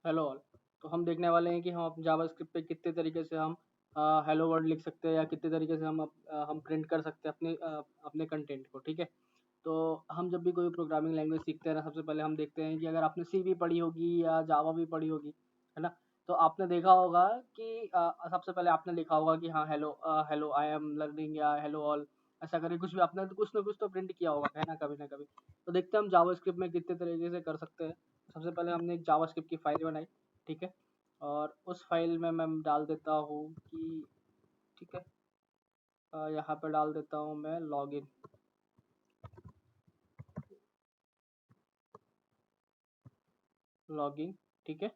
Hello all. तो हम देखने वाले हैं कि हम जावास्क्रिप्ट पे कितने तरीके से हम हेलो वर्ल्ड लिख सकते हैं या कितने तरीके से हम प्रिंट कर सकते हैं अपने कंटेंट को। ठीक है। तो हम जब भी कोई प्रोग्रामिंग लैंग्वेज सीखते हैं ना, सबसे पहले हम देखते हैं कि अगर आपने सी भी पढ़ी होगी या जावा भी पढ़ी होगी, है ना। तो आपने देखा होगा कि सबसे पहले आपने लिखा होगा कि हाँ hello, hello I am learning या हेलो ऑल, ऐसा करके कुछ भी आपने तो कुछ ना कुछ तो प्रिंट किया होगा, है ना, कभी ना कभी। तो देखते हैं हम जावास्क्रिप्ट में कितने तरीके से कर सकते हैं। सबसे पहले हमने एक जावास्क्रिप्ट की फाइल बनाई। ठीक है। और उस फाइल में मैं डाल देता हूँ कि, ठीक है, यहाँ पे डाल देता हूँ मैं लॉगिन। लॉगिन। ठीक है।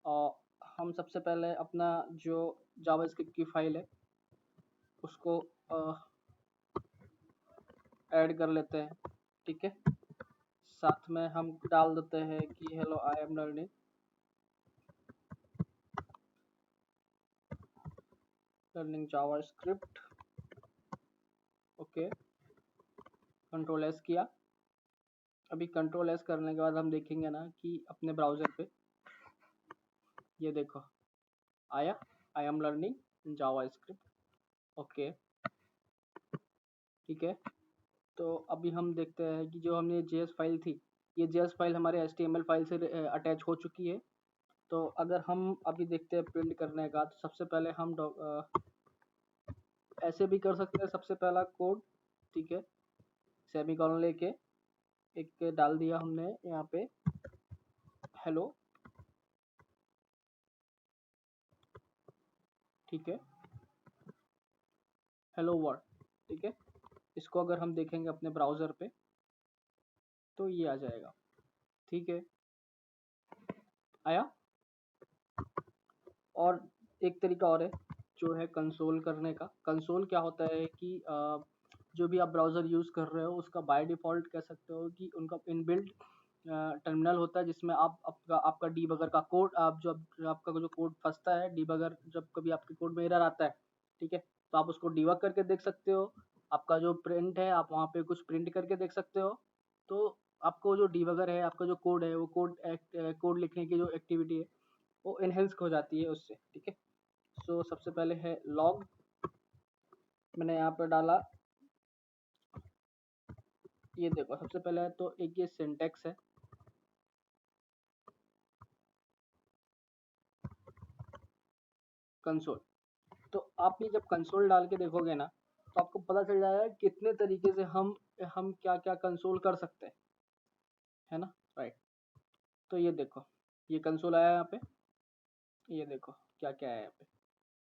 और हम सबसे पहले अपना जो जावास्क्रिप्ट की फाइल है उसको ऐड कर लेते हैं। ठीक है। साथ में हम डाल देते हैं कि hello I am learning, learning JavaScript. Okay. Control S किया। अभी कंट्रोल एस करने के बाद हम देखेंगे ना कि अपने ब्राउज़र पे ये देखो आया, I am learning JavaScript. Okay. ठीक है। तो अभी हम देखते हैं कि जो हमने जेएस फाइल थी, ये जेएस फाइल हमारे एचटीएमएल फाइल से अटैच हो चुकी है। तो अगर हम अभी देखते हैं प्रिंट करने का, तो सबसे पहले हम ऐसे भी कर सकते हैं। सबसे पहला कोड, ठीक है, सेमीकोलन लेके एक डाल दिया हमने यहाँ पे हेलो। ठीक है। Hello world. ठीक है। इसको अगर हम देखेंगे अपने ब्राउज़र पे तो ये आ जाएगा। ठीक है। आया। और एक तरीका और है जो है कंसोल करने का। कंसोल क्या होता है कि जो भी आप ब्राउज़र यूज़ कर रहे हो उसका बाय डिफ़ॉल्ट कह सकते हो कि उनका इनबिल्ट टर्मिनल होता है, जिसमें आप आपका डीबगर का कोड, आप जो आपका जो कोड फंसता है, डीबगर जब कभी आपके कोड में एरर आता है, ठीक है, तो आप उसको डीबग करके देख सकते हो। आपका जो प्रिंट है आप वहाँ पे कुछ प्रिंट करके देख सकते हो। तो आपको जो डीबगर है, आपका जो कोड है, वो कोड लिखने की जो एक्टिविटी है वो इनहेंस हो जाती है उससे। ठीक है। सो सबसे पहले है लॉग, मैंने यहाँ पर डाला। ये देखो सबसे पहले है तो एक ये सिंटेक्स है, कंसोल। तो आप ये जब कंसोल डाल के देखोगे ना, तो आपको पता चल जाएगा कितने तरीके से हम क्या क्या कंसोल कर सकते हैं, है ना। राइट। तो ये देखो ये कंसोल आया यहाँ पे। ये देखो क्या क्या है यहाँ पे,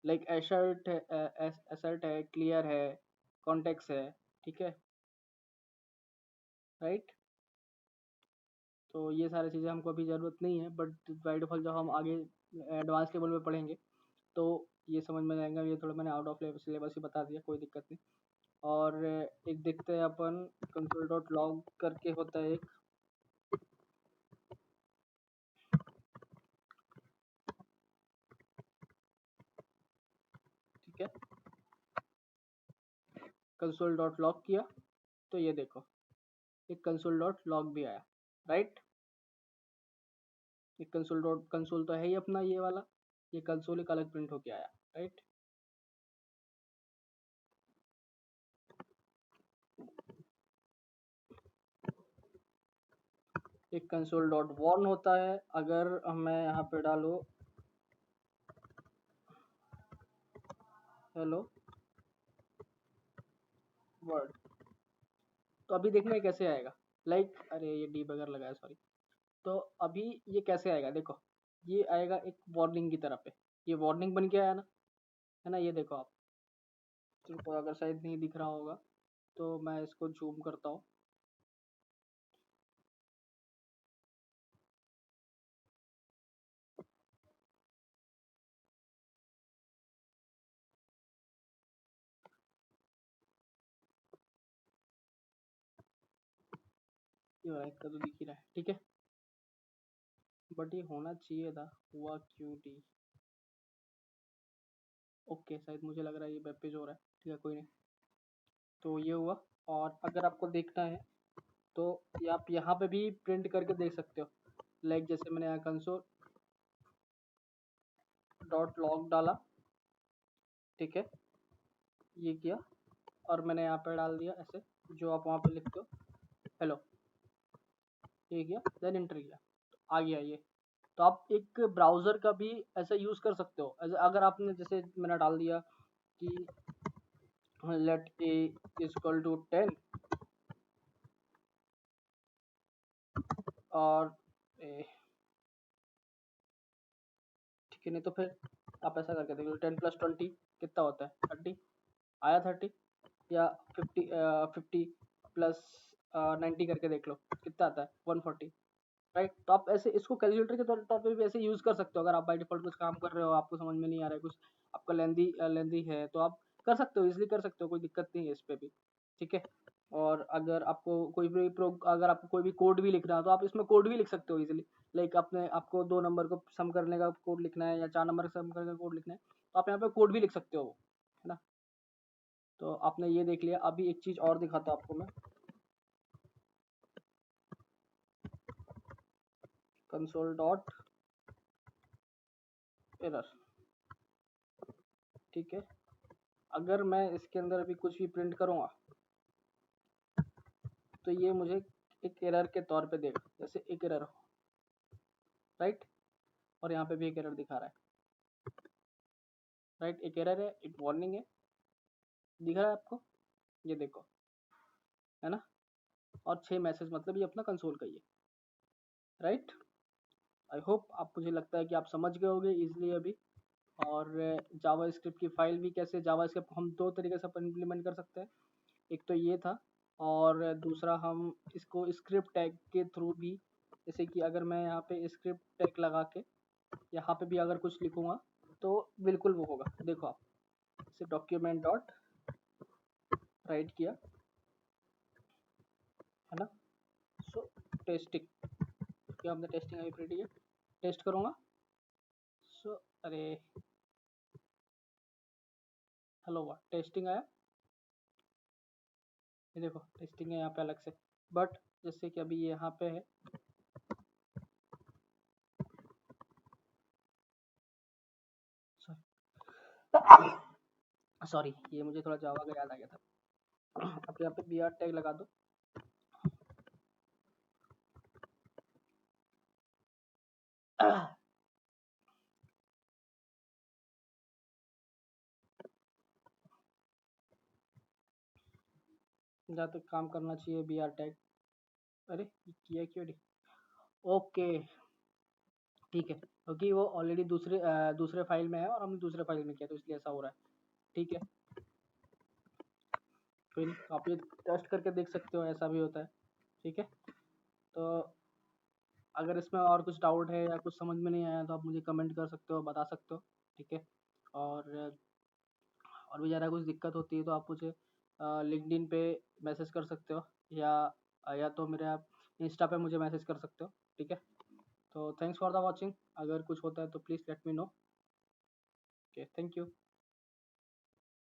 लाइक एसर्ट है, एसर्ट है, क्लियर है, कॉन्टेक्स है। ठीक है। राइट। तो ये सारी चीज़ें हमको अभी ज़रूरत नहीं है, बट बाय डिफ़ॉल्ट जब हम आगे एडवांस लेवल में पढ़ेंगे तो ये समझ में आएगा। ये थोड़ा मैंने आउट ऑफ सिलेबस ही बता दिया, कोई दिक्कत नहीं। और एक देखते हैं अपन, कंसोल डॉट लॉग करके होता है एक। ठीक है। कंसोल डॉट लॉग किया तो ये देखो एक कंसोल डॉट लॉग भी आया। राइट। एक कंसोल तो है ही अपना ये वाला, ये कंसोल एक अलग प्रिंट होके आया। राइट। एक कंसोल डॉट वॉर्न होता है। अगर मैं यहाँ पे डालूँ हेलो वर्ड, तो अभी देखना है कैसे आएगा। लाइक अरे ये डीबगर लगाया, सॉरी। तो अभी ये कैसे आएगा देखो, ये आएगा एक वार्निंग की तरफ पे। ये वार्निंग बन के आया ना, है ना। ये देखो आप, तुमको अगर शायद नहीं दिख रहा होगा तो मैं इसको जूम करता हूँ। ये वाला इतना तो दिख ही रहा है। ठीक है। बट ये होना चाहिए था, हुआ क्यों नहीं। ओके, शायद मुझे लग रहा है ये वेब पेज हो रहा है। ठीक है, कोई नहीं। तो ये हुआ। और अगर आपको देखना है तो ये आप यहाँ पे भी प्रिंट करके देख सकते हो। लाइक जैसे मैंने यहाँ कंसोल, डॉट लॉग डाला, ठीक है, ये किया, और मैंने यहाँ पे डाल दिया ऐसे जो आप वहाँ पे लिखते हो हेलो, ये किया, देन एंटर किया, आ गया ये। तो आप एक ब्राउज़र का भी ऐसा यूज़ कर सकते हो। अगर आपने जैसे मैंने डाल दिया कि लेट ए इक्वल टू 10 और ठीक है, नहीं तो फिर आप ऐसा करके देख लो 10 + 20 कितना होता है 30, आया 30, या 50 प्लस 90 करके देख लो कितना आता है 140, राइट। तो आप ऐसे इसको कैलकुलेटर के तौर पे भी ऐसे यूज़ कर सकते हो। अगर आप बाई डिफ़ॉल्ट कुछ काम कर रहे हो, आपको समझ में नहीं आ रहा है, कुछ आपका लेंदी है, तो आप कर सकते हो, ईज़िली कर सकते हो, कोई दिक्कत नहीं है इस पे भी, ठीक है। और अगर आपको अगर आपको कोई भी कोड भी लिखना है तो आप इसमें कोड भी लिख सकते हो ईज़िली। लाइक आपको 2 नंबर को सम करने का कोड लिखना है या 4 नंबर को सम करने का कोड लिखना है, तो आप यहाँ पे कोड भी लिख सकते हो, है ना। तो आपने ये देख लिया। अभी एक चीज़ और दिखाता हूँ आपको मैं, कंसोल डॉट एरर, ठीक है। अगर मैं इसके अंदर अभी कुछ भी प्रिंट करूँगा तो ये मुझे एक एरर के तौर पे देगा, जैसे एक एरर हो, राइट। और यहाँ पे भी एक एरर दिखा रहा है, राइट। एक एरर है, एक वार्निंग है, दिख रहा है आपको, ये देखो, है ना। और 6 मैसेज, मतलब ये अपना कंसोल का ही है, राइट। आई होप आप, मुझे लगता है कि आप समझ गए होंगे ईजिली अभी। और जावा स्क्रिप्ट की फाइल भी कैसे, जावा स्क्रिप्ट हम 2 तरीके से इम्प्लीमेंट कर सकते हैं। एक तो ये था, और दूसरा हम इसको स्क्रिप्ट टैग के थ्रू भी, जैसे कि अगर मैं यहाँ पे स्क्रिप्ट टैग लगा के यहाँ पे भी अगर कुछ लिखूँगा तो बिल्कुल वो होगा। देखो आप इसे डॉक्यूमेंट डॉट राइट किया, है ना। सो टेस्टिंग, क्या हमने टेस्टिंग अभी प्रिंट किया, टेस्ट करूँगा। सो अरे हेलो, वाह, टेस्टिंग आया, ये देखो टेस्टिंग है यहाँ पे अलग से। बट जैसे कि अभी यहाँ पे है, सॉरी ये मुझे थोड़ा जावा का याद आ गया था। अब यहाँ पे बी आर टैग लगा दो, जहाँ तक काम करना चाहिए बी आर टैग। अरे ये किया क्यों नहीं, ओके, ठीक है, क्योंकि वो ऑलरेडी दूसरे फाइल में है और हमने दूसरे फाइल में किया, तो इसलिए ऐसा हो रहा है, ठीक है। कोई नहीं, आप ये टेस्ट करके देख सकते हो, ऐसा भी होता है, ठीक है। तो अगर इसमें और कुछ डाउट है या कुछ समझ में नहीं आया तो आप मुझे कमेंट कर सकते हो, बता सकते हो, ठीक है। और भी ज़्यादा कुछ दिक्कत होती है तो आप मुझे लिंक्डइन पे मैसेज कर सकते हो, या तो मेरे आप इंस्टा पे मुझे मैसेज कर सकते हो, ठीक है। तो थैंक्स फॉर द वॉचिंग। अगर कुछ होता है तो please let me know. Okay, thank you.